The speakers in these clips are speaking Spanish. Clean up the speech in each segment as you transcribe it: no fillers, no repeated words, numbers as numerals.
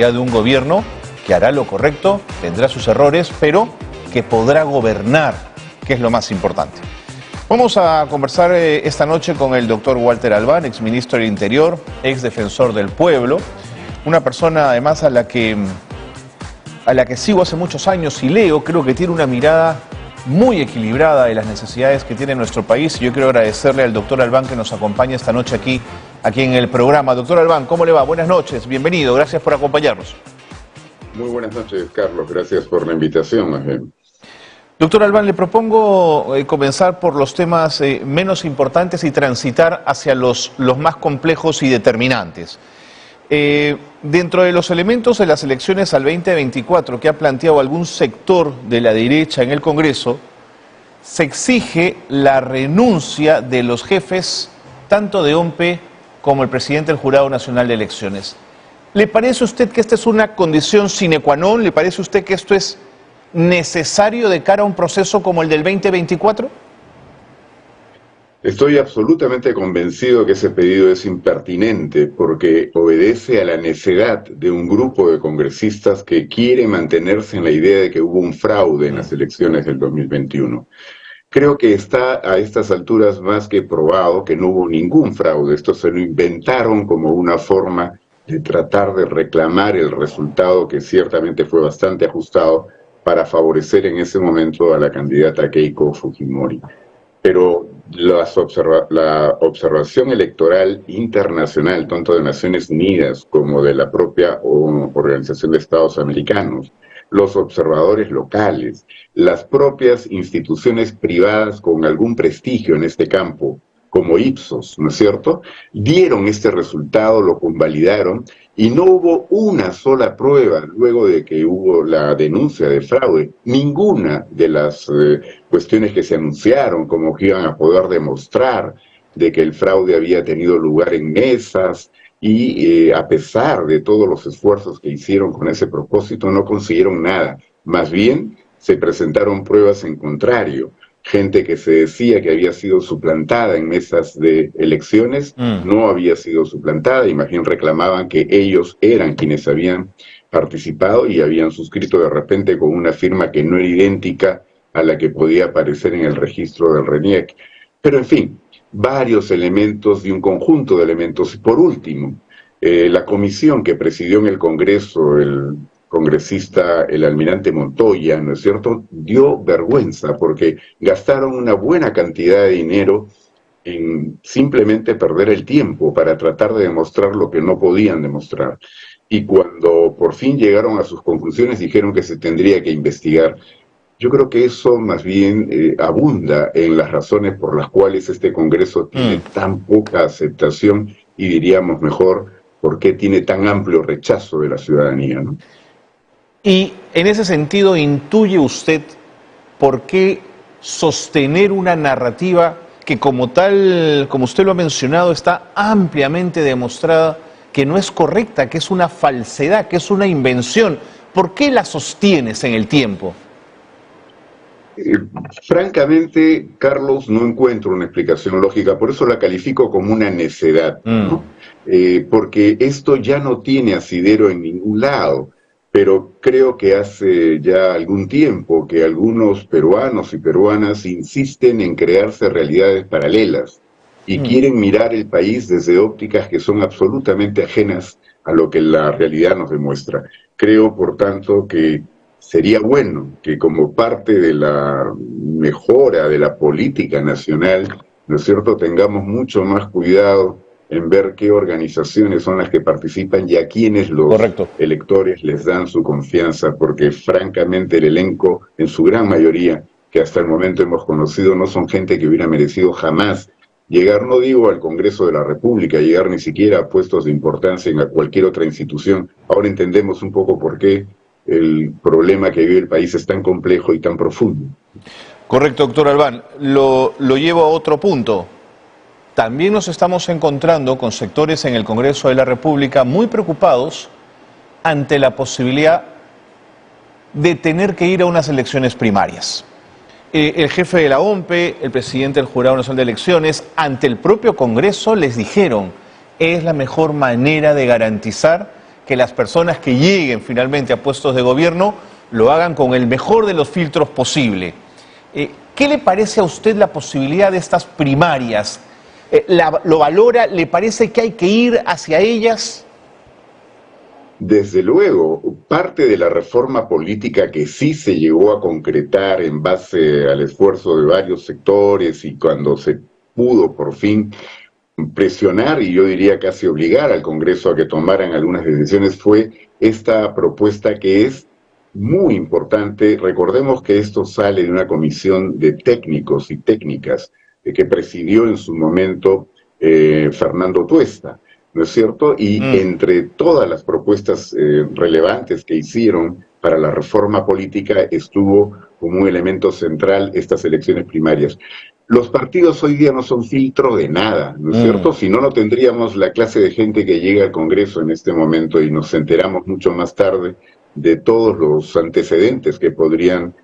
seguridad de un gobierno que hará lo correcto, tendrá sus errores, pero que podrá gobernar, que es lo más importante. Vamos a conversar esta noche con el doctor Walter Albán, exministro del Interior, exdefensor del pueblo, una persona además a la que sigo hace muchos años y leo, creo que tiene una mirada muy equilibrada de las necesidades que tiene nuestro país. Yo quiero agradecerle al doctor Albán que nos acompaña esta noche aquí en el programa. Doctor Albán, ¿cómo le va? Buenas noches, bienvenido, gracias por acompañarnos. Muy buenas noches, Carlos, gracias por la invitación. Doctor Albán, le propongo comenzar por los temas menos importantes y transitar hacia los más complejos y determinantes. Dentro de los elementos de las elecciones al 2024 que ha planteado algún sector de la derecha en el Congreso, se exige la renuncia de los jefes tanto de OMPE como el presidente del Jurado Nacional de Elecciones. ¿Le parece a usted que esta es una condición sine qua non? ¿Le parece a usted que esto es necesario de cara a un proceso como el del 2024? Estoy absolutamente convencido que ese pedido es impertinente porque obedece a la necedad de un grupo de congresistas que quiere mantenerse en la idea de que hubo un fraude en las elecciones del 2021. Creo que está a estas alturas más que probado que no hubo ningún fraude. Esto se lo inventaron como una forma de tratar de reclamar el resultado que ciertamente fue bastante ajustado para favorecer en ese momento a la candidata Keiko Fujimori. Pero la observación electoral internacional, tanto de Naciones Unidas como de la propia Organización de Estados Americanos, los observadores locales, las propias instituciones privadas con algún prestigio en este campo, como Ipsos, ¿no es cierto?, dieron este resultado, lo convalidaron, y no hubo una sola prueba luego de que hubo la denuncia de fraude. Ninguna de las cuestiones que se anunciaron, como que iban a poder demostrar de que el fraude había tenido lugar en mesas, y a pesar de todos los esfuerzos que hicieron con ese propósito, no consiguieron nada. Más bien, se presentaron pruebas en contrario. Gente que se decía que había sido suplantada en mesas de elecciones, no había sido suplantada, y más bien reclamaban que ellos eran quienes habían participado y habían suscrito de repente con una firma que no era idéntica a la que podía aparecer en el registro del RENIEC. Pero en fin, varios elementos y un conjunto de elementos. Y por último, la comisión que presidió en el Congreso el congresista, el almirante Montoya, ¿no es cierto?, dio vergüenza porque gastaron una buena cantidad de dinero en simplemente perder el tiempo para tratar de demostrar lo que no podían demostrar. Y cuando por fin llegaron a sus conclusiones, dijeron que se tendría que investigar. Yo creo que eso más bien abunda en las razones por las cuales este Congreso tiene tan poca aceptación y diríamos mejor, por qué tiene tan amplio rechazo de la ciudadanía, ¿no? Y en ese sentido, ¿intuye usted por qué sostener una narrativa que como tal, como usted lo ha mencionado, está ampliamente demostrada que no es correcta, que es una falsedad, que es una invención? ¿Por qué la sostienes en el tiempo? Francamente, Carlos, no encuentro una explicación lógica, por eso la califico como una necedad, ¿no? Porque esto ya no tiene asidero en ningún lado. Pero creo que hace ya algún tiempo que algunos peruanos y peruanas insisten en crearse realidades paralelas y quieren mirar el país desde ópticas que son absolutamente ajenas a lo que la realidad nos demuestra. Creo, por tanto, que sería bueno que como parte de la mejora de la política nacional, ¿no es cierto?, tengamos mucho más cuidado en ver qué organizaciones son las que participan y a quienes los electores les dan su confianza, porque francamente el elenco, en su gran mayoría, que hasta el momento hemos conocido, no son gente que hubiera merecido jamás llegar, no digo al Congreso de la República, llegar ni siquiera a puestos de importancia en cualquier otra institución. Ahora entendemos un poco por qué el problema que vive el país es tan complejo y tan profundo. Correcto, doctor Albán. Lo llevo a otro punto. También nos estamos encontrando con sectores en el Congreso de la República muy preocupados ante la posibilidad de tener que ir a unas elecciones primarias. El jefe de la OMPE, el presidente del Jurado Nacional de Elecciones, ante el propio Congreso les dijeron, es la mejor manera de garantizar que las personas que lleguen finalmente a puestos de gobierno lo hagan con el mejor de los filtros posible. ¿Qué le parece a usted la posibilidad de estas primarias? ¿Lo valora? ¿Le parece que hay que ir hacia ellas? Desde luego, parte de la reforma política que sí se llegó a concretar en base al esfuerzo de varios sectores y cuando se pudo por fin presionar y yo diría casi obligar al Congreso a que tomaran algunas decisiones fue esta propuesta que es muy importante. Recordemos que esto sale de una comisión de técnicos y técnicas que presidió en su momento Fernando Tuesta, ¿no es cierto? Y entre todas las propuestas relevantes que hicieron para la reforma política estuvo como un elemento central estas elecciones primarias. Los partidos hoy día no son filtro de nada, ¿no es cierto? Si no, no tendríamos la clase de gente que llega al Congreso en este momento y nos enteramos mucho más tarde de todos los antecedentes que podrían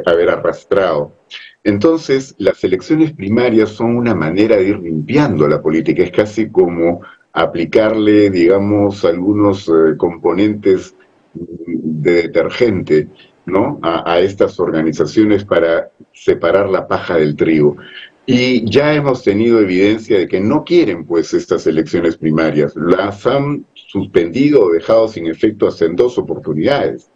haber arrastrado. Entonces, las elecciones primarias son una manera de ir limpiando la política, es casi como aplicarle, digamos, algunos componentes de detergente, ¿no? a estas organizaciones para separar la paja del trigo. Y ya hemos tenido evidencia de que no quieren, pues, estas elecciones primarias. Las han suspendido o dejado sin efecto hasta en 2 oportunidades.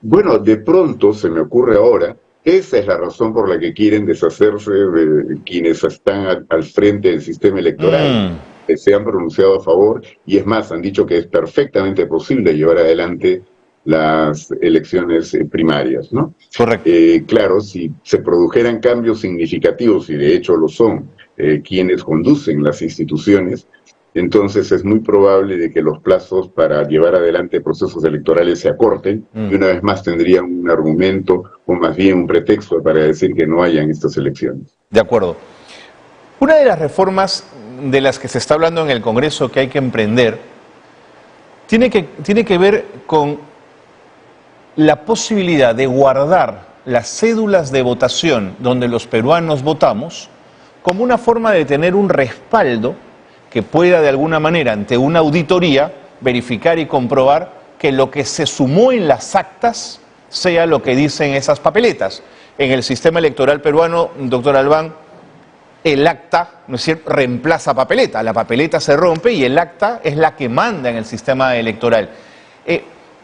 Bueno, de pronto se me ocurre ahora, esa es la razón por la que quieren deshacerse de quienes están al frente del sistema electoral. Se han pronunciado a favor y es más, han dicho que es perfectamente posible llevar adelante las elecciones primarias, ¿no? Correcto. Claro, si se produjeran cambios significativos, y de hecho lo son, quienes conducen las instituciones, entonces es muy probable de que los plazos para llevar adelante procesos electorales se acorten, y una vez más tendrían un argumento, o más bien un pretexto para decir que no hayan estas elecciones. De acuerdo. Una de las reformas de las que se está hablando en el Congreso que hay que emprender tiene que ver con la posibilidad de guardar las cédulas de votación donde los peruanos votamos como una forma de tener un respaldo que pueda de alguna manera ante una auditoría verificar y comprobar que lo que se sumó en las actas sea lo que dicen esas papeletas. En el sistema electoral peruano, doctor Albán, el acta, ¿no es cierto?, reemplaza papeleta. La papeleta se rompe y el acta es la que manda en el sistema electoral.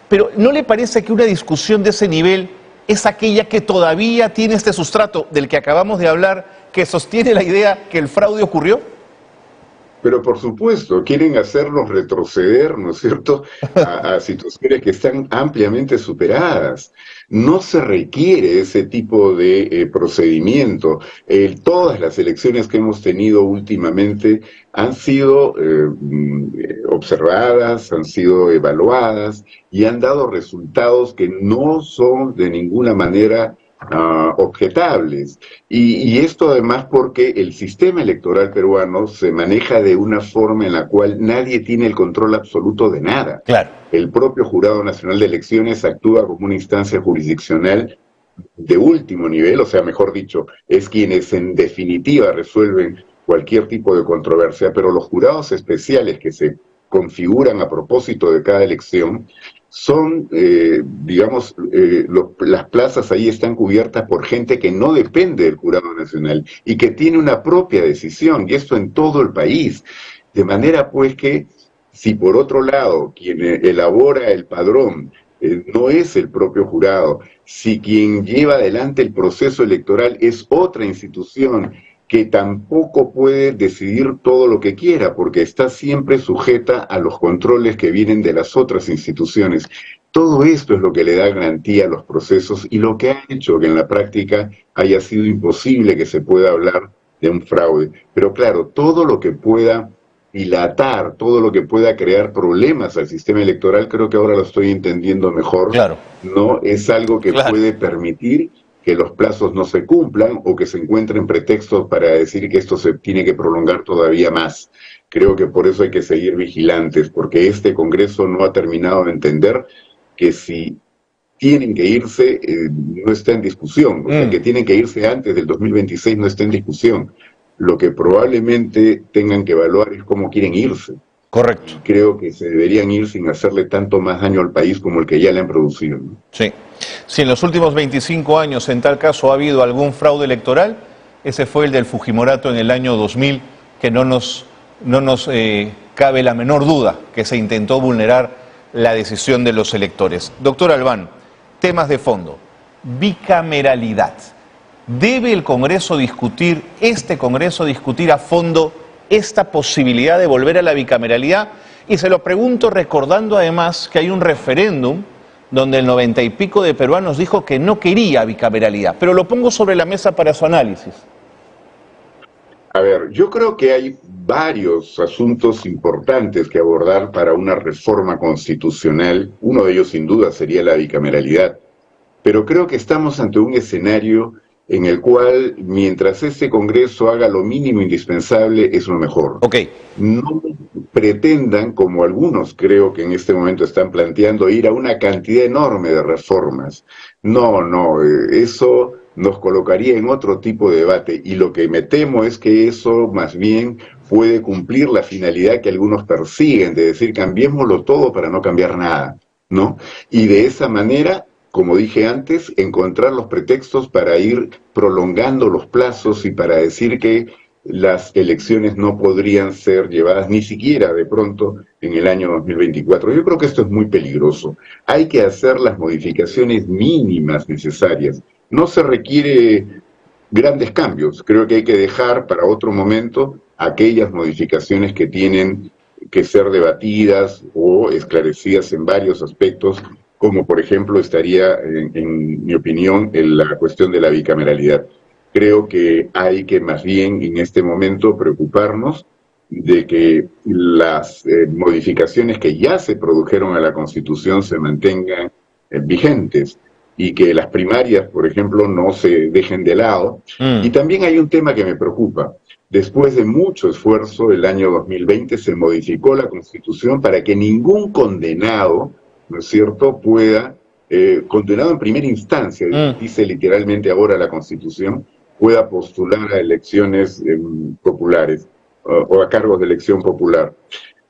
Pero ¿no le parece que una discusión de ese nivel es aquella que todavía tiene este sustrato del que acabamos de hablar, que sostiene la idea que el fraude ocurrió? Pero por supuesto, quieren hacernos retroceder, ¿no es cierto?, a situaciones que están ampliamente superadas. No se requiere ese tipo de procedimiento. Todas las elecciones que hemos tenido últimamente han sido observadas, han sido evaluadas y han dado resultados que no son de ninguna manera objetables. Y esto además porque el sistema electoral peruano se maneja de una forma en la cual nadie tiene el control absoluto de nada. Claro. El propio Jurado Nacional de Elecciones actúa como una instancia jurisdiccional de último nivel, o sea, mejor dicho, es quienes en definitiva resuelven cualquier tipo de controversia, pero los jurados especiales que se configuran a propósito de cada elección son, digamos, las plazas ahí están cubiertas por gente que no depende del Jurado Nacional y que tiene una propia decisión, y esto en todo el país. De manera pues que, si por otro lado quien elabora el padrón no es el propio jurado, si quien lleva adelante el proceso electoral es otra institución que tampoco puede decidir todo lo que quiera, porque está siempre sujeta a los controles que vienen de las otras instituciones. Todo esto es lo que le da garantía a los procesos y lo que ha hecho que en la práctica haya sido imposible que se pueda hablar de un fraude. Pero claro, todo lo que pueda dilatar, todo lo que pueda crear problemas al sistema electoral, creo que ahora lo estoy entendiendo mejor. Claro. No es algo que puede permitir que los plazos no se cumplan o que se encuentren pretextos para decir que esto se tiene que prolongar todavía más. Creo que por eso hay que seguir vigilantes, porque este Congreso no ha terminado de entender que si tienen que irse, no está en discusión. O sea, que tienen que irse antes del 2026 no está en discusión. Lo que probablemente tengan que evaluar es cómo quieren irse. Correcto. Y creo que se deberían ir sin hacerle tanto más daño al país como el que ya le han producido, ¿no? Sí. Si en los últimos 25 años en tal caso ha habido algún fraude electoral, ese fue el del Fujimorato en el año 2000, que no nos cabe la menor duda que se intentó vulnerar la decisión de los electores. Doctor Albán, temas de fondo. Bicameralidad. ¿Debe el Congreso discutir, este Congreso discutir a fondo esta posibilidad de volver a la bicameralidad? Y se lo pregunto recordando además que hay un referéndum donde el 90 y pico de peruanos dijo que no quería bicameralidad, pero lo pongo sobre la mesa para su análisis. A ver, yo creo que hay varios asuntos importantes que abordar para una reforma constitucional. Uno de ellos, sin duda, sería la bicameralidad. Pero creo que estamos ante un escenario en el cual, mientras este Congreso haga lo mínimo indispensable, es lo mejor. Okay. No pretendan, como algunos creo que en este momento están planteando, ir a una cantidad enorme de reformas. No, eso nos colocaría en otro tipo de debate, y lo que me temo es que eso más bien puede cumplir la finalidad que algunos persiguen, de decir cambiémoslo todo para no cambiar nada, ¿no? Y de esa manera, como dije antes, encontrar los pretextos para ir prolongando los plazos y para decir que las elecciones no podrían ser llevadas ni siquiera de pronto en el año 2024. Yo creo que esto es muy peligroso. Hay que hacer las modificaciones mínimas necesarias. No se requiere grandes cambios. Creo que hay que dejar para otro momento aquellas modificaciones que tienen que ser debatidas o esclarecidas en varios aspectos, como por ejemplo estaría, en mi opinión, en la cuestión de la bicameralidad. Creo que hay que más bien en este momento preocuparnos de que las modificaciones que ya se produjeron a la Constitución se mantengan vigentes y que las primarias, por ejemplo, no se dejen de lado. Y también hay un tema que me preocupa. Después de mucho esfuerzo, el año 2020 se modificó la Constitución para que ningún condenado, ¿no es cierto?, pueda, condenado en primera instancia, dice literalmente ahora la Constitución, pueda postular a elecciones populares o a cargos de elección popular.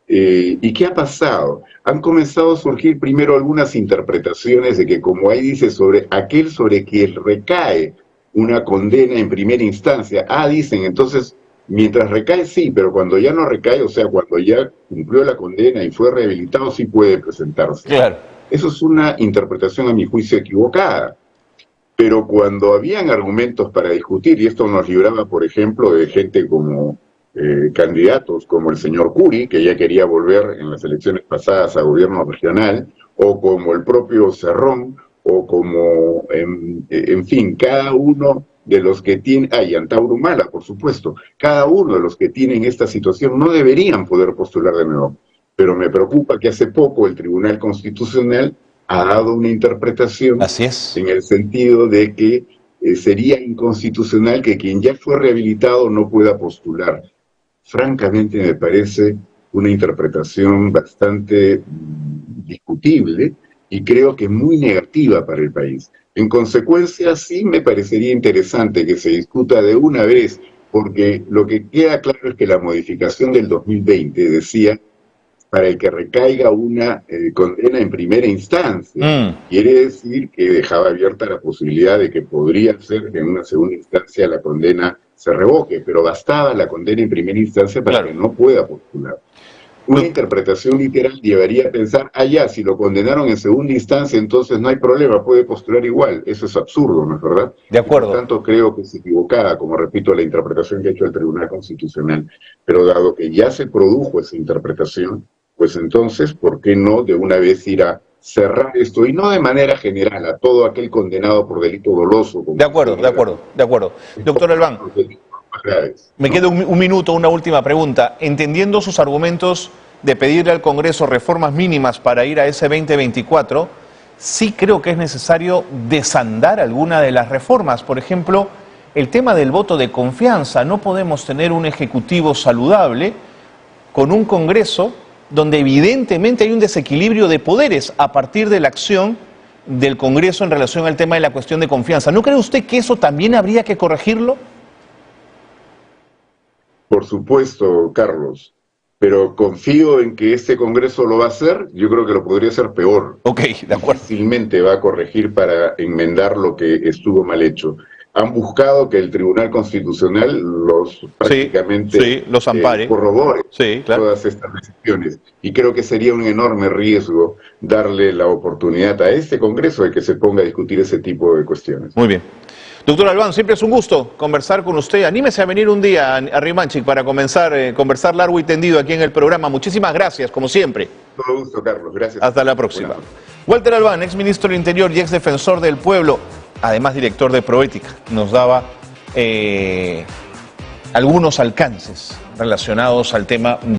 ¿Y qué ha pasado? Han comenzado a surgir primero algunas interpretaciones de que, como ahí dice, sobre aquel sobre quien recae una condena en primera instancia, dicen, entonces, mientras recae sí, pero cuando ya no recae, o sea, cuando ya cumplió la condena y fue rehabilitado, sí puede presentarse. Claro. Eso es una interpretación, a mi juicio, equivocada. Pero cuando habían argumentos para discutir, y esto nos libraba, por ejemplo, de gente como candidatos como el señor Curi, que ya quería volver en las elecciones pasadas a gobierno regional, o como el propio Cerrón, o como, en fin, cada uno de los que tiene, y Antauro Humala, por supuesto, cada uno de los que tienen esta situación no deberían poder postular de nuevo. Pero me preocupa que hace poco el Tribunal Constitucional ha dado una interpretación en el sentido de que sería inconstitucional que quien ya fue rehabilitado no pueda postular. Francamente me parece una interpretación bastante discutible y creo que muy negativa para el país. En consecuencia, sí me parecería interesante que se discuta de una vez, porque lo que queda claro es que la modificación del 2020 decía para el que recaiga una condena en primera instancia. Quiere decir que dejaba abierta la posibilidad de que podría ser que en una segunda instancia la condena se revoque, pero bastaba la condena en primera instancia para que no pueda postular. Una interpretación literal llevaría a pensar, ya, si lo condenaron en segunda instancia, entonces no hay problema, puede postular igual. Eso es absurdo, ¿no es verdad? De acuerdo. Y por tanto, creo que es equivocada, como repito, la interpretación que ha hecho el Tribunal Constitucional. Pero dado que ya se produjo esa interpretación, pues entonces, ¿por qué no de una vez ir a cerrar esto? Y no de manera general, a todo aquel condenado por delito doloso. De acuerdo. Doctor Albán, me queda un minuto, una última pregunta. Entendiendo sus argumentos de pedirle al Congreso reformas mínimas para ir a ese 2024, sí creo que es necesario desandar alguna de las reformas. Por ejemplo, el tema del voto de confianza. No podemos tener un Ejecutivo saludable con un Congreso donde evidentemente hay un desequilibrio de poderes a partir de la acción del Congreso en relación al tema de la cuestión de confianza. ¿No cree usted que eso también habría que corregirlo? Por supuesto, Carlos, pero confío en que este Congreso lo va a hacer. Yo creo que lo podría hacer peor. Ok, de acuerdo. Fácilmente va a corregir para enmendar lo que estuvo mal hecho. Han buscado que el Tribunal Constitucional los prácticamente los ampare, corrobore claro, todas estas decisiones. Y creo que sería un enorme riesgo darle la oportunidad a este Congreso de que se ponga a discutir ese tipo de cuestiones. Muy bien. Doctor Albán, siempre es un gusto conversar con usted. Anímese a venir un día a Rimanchik para conversar largo y tendido aquí en el programa. Muchísimas gracias, como siempre. Todo gusto, Carlos. Gracias. Hasta la próxima. Walter Albán, ex ministro del Interior y ex defensor del pueblo, además director de Proética, nos daba algunos alcances relacionados al tema